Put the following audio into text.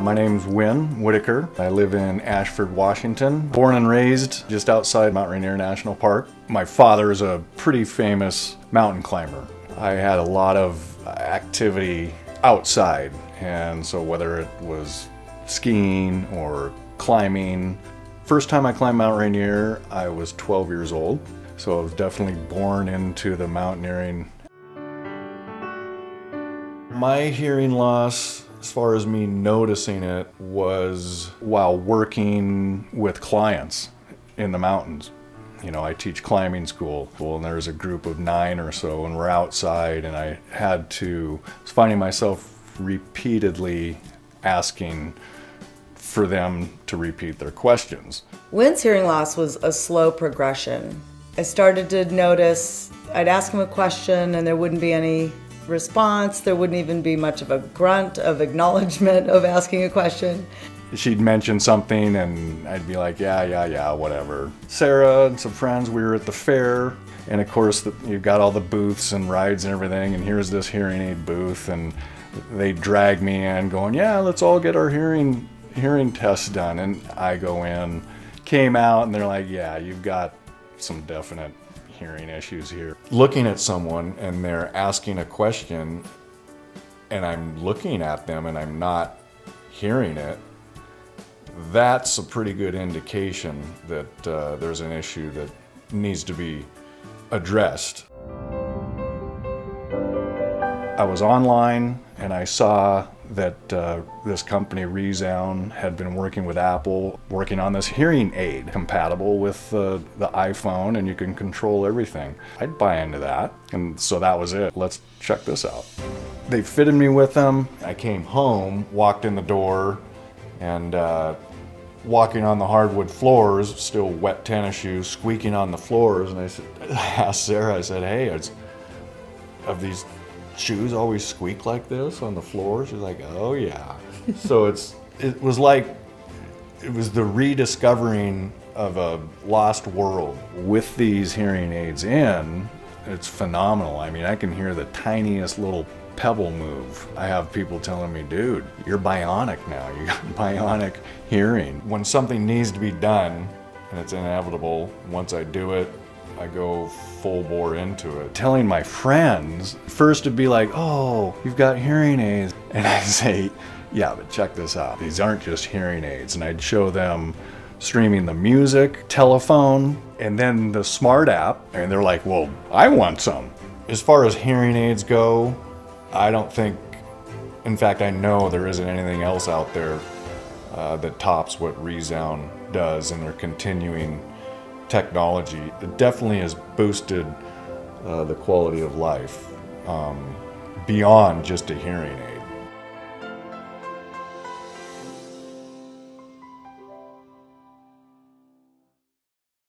My name's Win Whittaker. I live in Ashford, Washington. Born and raised just outside Mount Rainier National Park. My father is a pretty famous mountain climber. I had a lot of activity outside, and so whether it was skiing or climbing. First time I climbed Mount Rainier, I was 12 years old, so I was definitely born into the mountaineering. My hearing loss, as far as me noticing it, was while working with clients in the mountains. You know, I teach climbing school, and there's a group of 9 or so, and we're outside, and I was finding myself repeatedly asking for them to repeat their questions. Win's hearing loss was a slow progression. I started to notice I'd ask him a question and there wouldn't be any response. There wouldn't even be much of a grunt of acknowledgement of asking a question. She'd mention something and I'd be like, yeah, whatever. Sarah and some friends, we were at the fair, and of course you've got all the booths and rides and everything, and here's this hearing aid booth, and they drag me in going, yeah, let's all get our hearing tests done. And I go in, came out, and they're like, yeah, you've got some definite hearing issues here. Looking at someone and they're asking a question and I'm looking at them and I'm not hearing it, that's a pretty good indication that there's an issue that needs to be addressed. I was online and I saw that this company, ReSound, had been working with Apple, working on this hearing aid compatible with the iPhone, and you can control everything. I'd buy into that, and so that was it. Let's check this out. They fitted me with them. I came home, walked in the door, and walking on the hardwood floors, still wet tennis shoes, squeaking on the floors, and I asked Sarah, I said, hey, have these shoes always squeak like this on the floor? She's like, oh yeah. So it was the rediscovering of a lost world. With these hearing aids in, it's phenomenal. I mean, I can hear the tiniest little pebble move. I have people telling me, dude, you're bionic now. You got bionic hearing. When something needs to be done, and it's inevitable, once I do it, I go full bore into it. Telling my friends, first to be like, oh, you've got hearing aids. And I'd say, yeah, but check this out. These aren't just hearing aids. And I'd show them streaming the music, telephone, and then the smart app. And they're like, well, I want some. As far as hearing aids go, I don't think, in fact, I know there isn't anything else out there that tops what ReSound does, and they're continuing technology. It definitely has boosted the quality of life beyond just a hearing aid.